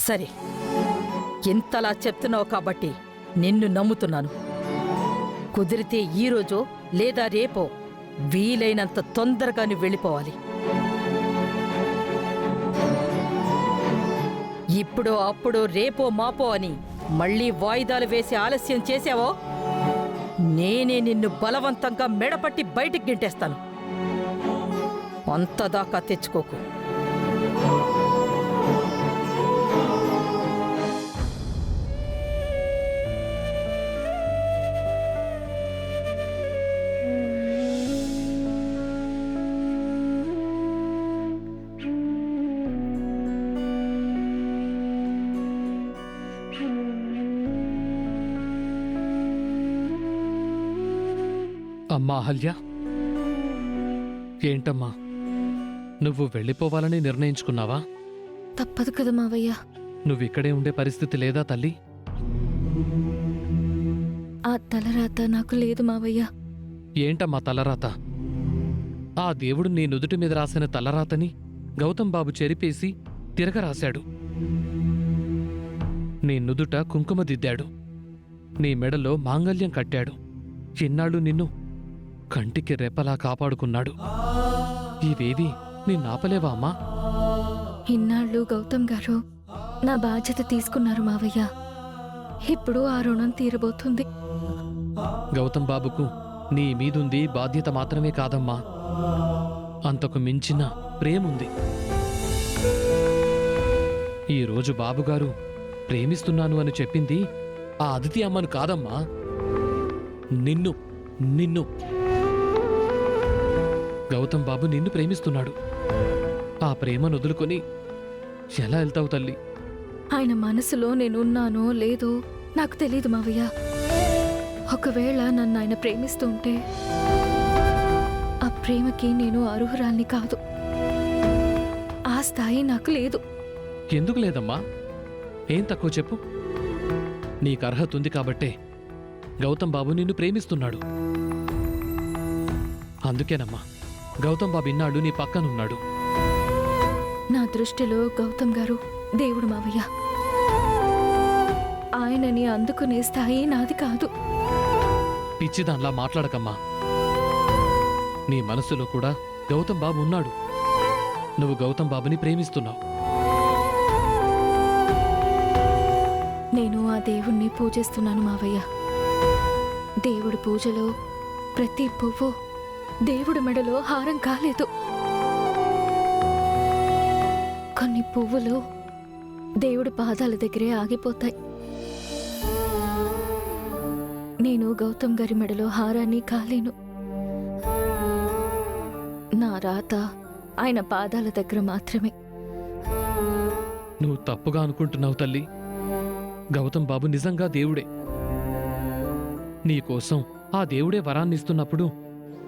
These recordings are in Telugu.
సరే, ఇంతలా చెప్తున్నావు కాబట్టి నిన్ను నమ్ముతున్నాను. కుదిరితే ఈరోజో లేదా రేపో వీలైనంత తొందరగా నువ్వు వెళ్ళిపోవాలి. ఇప్పుడో అప్పుడో రేపో మాపో అని మళ్ళీ వాయిదాలు వేసి ఆలస్యం చేశావో నేనే నిన్ను బలవంతంగా మెడపట్టి బయటికి గింటేస్తాను. అంతదాకా తెచ్చుకోకు. అమ్మా అహల్య, ఏంటమ్మా నువ్వు వెళ్ళిపోవాలని నిర్ణయించుకున్నావా? తప్పదు కదా మావయ్య. నువ్విక్కడే ఉండే పరిస్థితి లేదా తల్లి? ఆ తలరాత నాకు లేదు మావయ్య. ఏంటమ్మా తలరాత? ఆ దేవుడు నీ నుదుటి మీద రాసిన తలరాతని గౌతమ్ బాబు చెరిపేసి తిరగరాశాడు. నీ నుదుట కుంకుమ దిద్దాడు, నీ మెడలో మాంగల్యం కట్టాడు. ఇన్నాళ్ళు నిన్ను కంటికి రెప్పలా కాపాడుకున్నాడు. ఇవేవి నిన్నాపలేవా అమ్మా? ఇన్నాళ్ళు గౌతమ్ గారు నా బాధ్యత తీసుకున్నారు మావయ్య. ఇప్పుడు ఆ రుణం తీరబోతుంది. గౌతమ్ బాబుకు నీ మీదుంది బాధ్యత మాత్రమే కాదమ్మా, అంతకు మించిన ప్రేముంది. ఈరోజు బాబుగారు ప్రేమిస్తున్నాను అని చెప్పింది ఆ అదితి అమ్మను కాదమ్మా, నిన్ను. నిన్ను గౌతమ్ బాబు నిన్ను ప్రేమిస్తున్నాడు. ఆ ప్రేమను వదులుకొని ఎలా వెళ్తావు తల్లి? ఆయన మనసులో నేనున్నానో లేదో నాకు తెలీదు మావయ్య. ఒకవేళ నన్ను ఆయన ప్రేమిస్తూ ఉంటే ఆ ప్రేమకి నేను అర్హురాల్ని కాదు. ఆ స్థాయి నాకు లేదు. ఎందుకు లేదమ్మా? ఏం తక్కువ చెప్పు. నీకు అర్హత ఉంది కాబట్టే గౌతమ్ బాబు నిన్ను ప్రేమిస్తున్నాడు. అందుకేనమ్మా గౌతమ్ బాబు ఇన్నాళ్ళు నీ పక్కనున్నాడు. నా దృష్టిలో గౌతమ్ గారు దేవుడు మావయ్య. ఆయనని అందుకునే స్థాయి నాది కాదు. పిచ్చిదాన్లా మాట్లాడకమ్మా. నీ మనసులో కూడా గౌతమ్ బాబు ఉన్నాడు. నువ్వు గౌతమ్ బాబుని ప్రేమిస్తున్నావు. నేను ఆ దేవుణ్ణి పూజిస్తున్నాను మావయ్య. దేవుడి పూజలో ప్రతి పువ్వు దేవుడి మెడలో హారం కాలేదు. కొన్ని పువ్వులు దేవుడి పాదాల దగ్గరే ఆగిపోతాయి. నేను గౌతమ్ గారి మెడలో హారాన్ని కాలేను. నా రాత ఆయన పాదాల దగ్గర మాత్రమే. నువ్వు తప్పుగా అనుకుంటున్నావు తల్లి. గౌతమ్ బాబు నిజంగా దేవుడే. నీకోసం ఆ దేవుడే వరాన్నిస్తున్నప్పుడు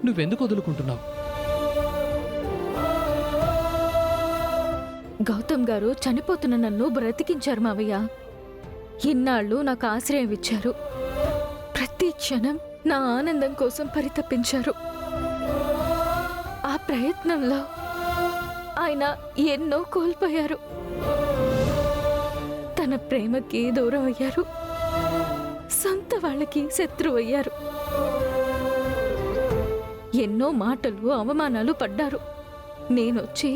నువ్వెందుకు వదులుకుంటున్నావు? గౌతమ్ గారు చనిపోతున్న నన్ను బ్రతికించారు మావయ్య. ఇన్నాళ్ళు నాకు ఆశ్రయం ఇచ్చారు. ప్రతి క్షణం నా ఆనందం కోసం పరితపించారు. ఆ ప్రయత్నంలో ఆయన ఎన్నో కోల్పోయారు. తన ప్రేమకి దూరం అయ్యారు. సొంత వాళ్ళకి శత్రువు అయ్యారు. ఎన్నో మాటలు అవమానాలు పడ్డారు. నేనొచ్చి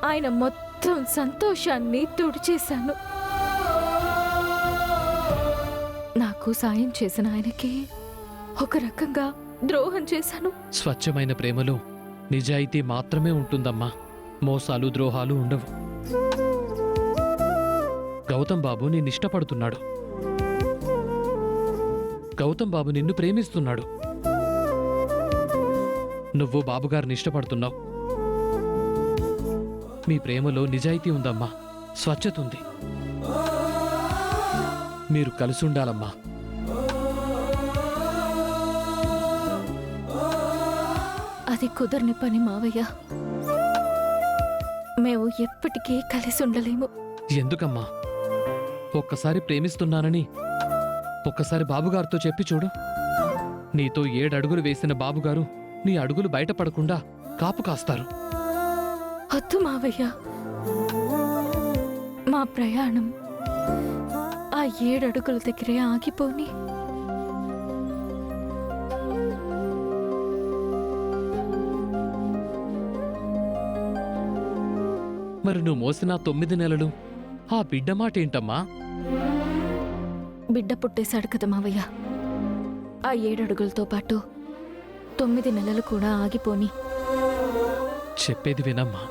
ఆయన మొత్తం సంతోషాన్ని తుడిచేశాను. నాకు సాయం చేసిన ఆయనకి ఒక రకంగా ద్రోహం చేశాను. స్వచ్ఛమైన ప్రేమలో నిజాయితీ మాత్రమే ఉంటుందమ్మా. మోసాలు ద్రోహాలు ఉండవు. గౌతమ్ బాబు నిన్నిష్టపడుతున్నాడు. గౌతమ్ బాబు నిన్ను ప్రేమిస్తున్నాడు. నువ్వు బాబుగారిని ఇష్టపడుతున్నావు. మీ ప్రేమలో నిజాయితీ ఉందమ్మా, స్వచ్ఛత ఉంది. మీరు కలిసి ఉండాలమ్మా. అది కుదరని పని మావయ్య. మేము ఎప్పటికీ కలిసి ఉండలేము. ఎందుకమ్మా? ఒక్కసారి ప్రేమిస్తున్నానని ఒక్కసారి బాబుగారితో చెప్పి చూడు. నీతో 7 అడుగులు వేసిన బాబుగారు నీ అడుగులు బయటపడకుండా కాపు కాస్తారు. వద్దు మావయ్య. మా ప్రయాణం ఆ 7 అడుగుల దగ్గరే ఆగిపోని. మరి నువ్వు మోసిన 9 నెలలు ఆ బిడ్డ మాట ఏంటమ్మా? బిడ్డ పుట్టేశాడు కదా మావయ్య. ఆ 7 అడుగులతో పాటు 9 నెలలు కూడా ఆగిపోని. చెప్పేది వినమ్మా.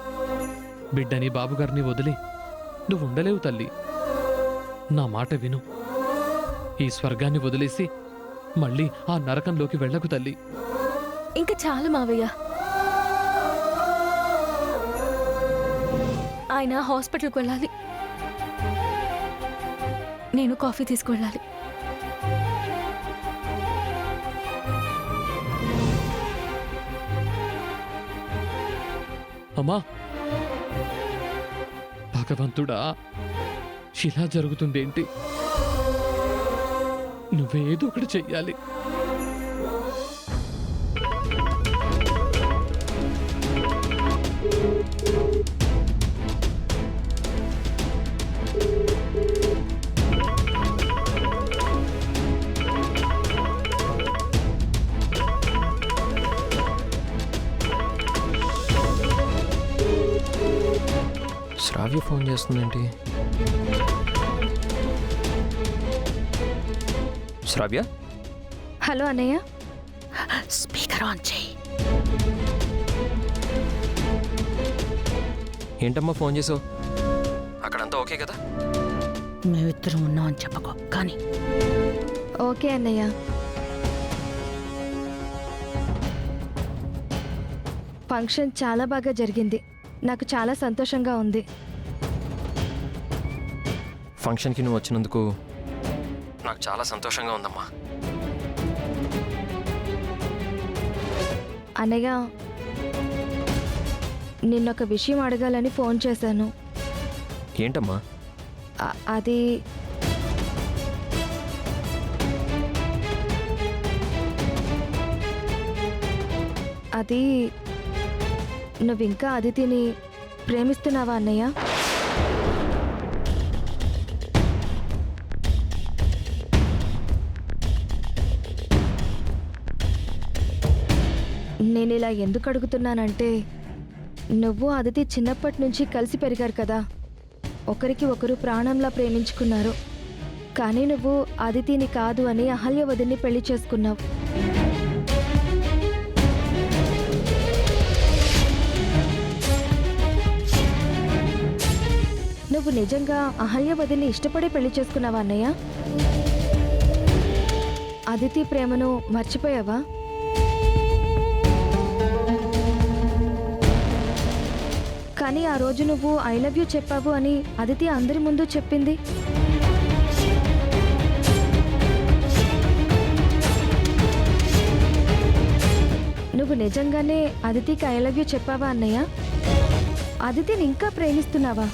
బిడ్డని బాబుగారిని వదిలి నువ్వు ఉండలేవు తల్లి. నా మాట విను. ఈ స్వర్గాన్ని వదిలేసి మళ్ళీ ఆ నరకంలోకి వెళ్ళకు తల్లి. ఇంకా చాలు మావయ్య. ఆయన హాస్పిటల్కి వెళ్ళాలి. నేను కాఫీ తీసుకువెళ్ళాలి. అమ్మా, భగవంతుడా, ఇలా జరుగుతుందేంటి? నువ్వేదో ఒకటి చెయ్యాలి. శ్రావ్య ఫోన్ చేస్తుందేంటి? శ్రావ్య, హలో అన్నయ్య. స్పీకర్ ఆన్ చేయి. ఏంటమ్మా ఫోన్ చేసావు? అక్కడంతా ఓకే కదా? మేమిద్దరం ఉన్నామని చెప్పకో కానీ. ఓకే అన్నయ్య. ఫంక్షన్ చాలా బాగా జరిగింది. నాకు చాలా సంతోషంగా ఉంది. ఫంక్షన్కి నువ్వు వచ్చినందుకు నాకు చాలా సంతోషంగా ఉందమ్మా. అన్నయ్య, నిన్నొక విషయం అడగాలని ఫోన్ చేశాను. ఏంటమ్మా? అది అది నువ్వింకా అదితిని ప్రేమిస్తున్నావా అన్నయ్య? నేను ఇలా ఎందుకు అడుగుతున్నానంటే, నువ్వు అదితి చిన్నప్పటి నుంచి కలిసి పెరిగారు కదా. ఒకరికి ఒకరు ప్రాణంలా ప్రేమించుకున్నారు. కానీ నువ్వు అదితిని కాదు అని అహల్య వదిన్ని పెళ్లి చేసుకున్నావు. నువ్వు నిజంగా అహల్య వదిన్ని ఇష్టపడి పెళ్లి చేసుకున్నావా అన్నయ్య? అదితి ప్రేమను మర్చిపోయావా? కానీ ఆ రోజు నువ్వు ఐ లవ్ యూ చెప్పావు అని అదితి అందరి ముందు చెప్పింది. నువ్వు నిజంగానే అదితికి ఐ లవ్ యూ చెప్పావా అన్నయ్య? అదితిని ఇంకా ప్రేమిస్తున్నావా?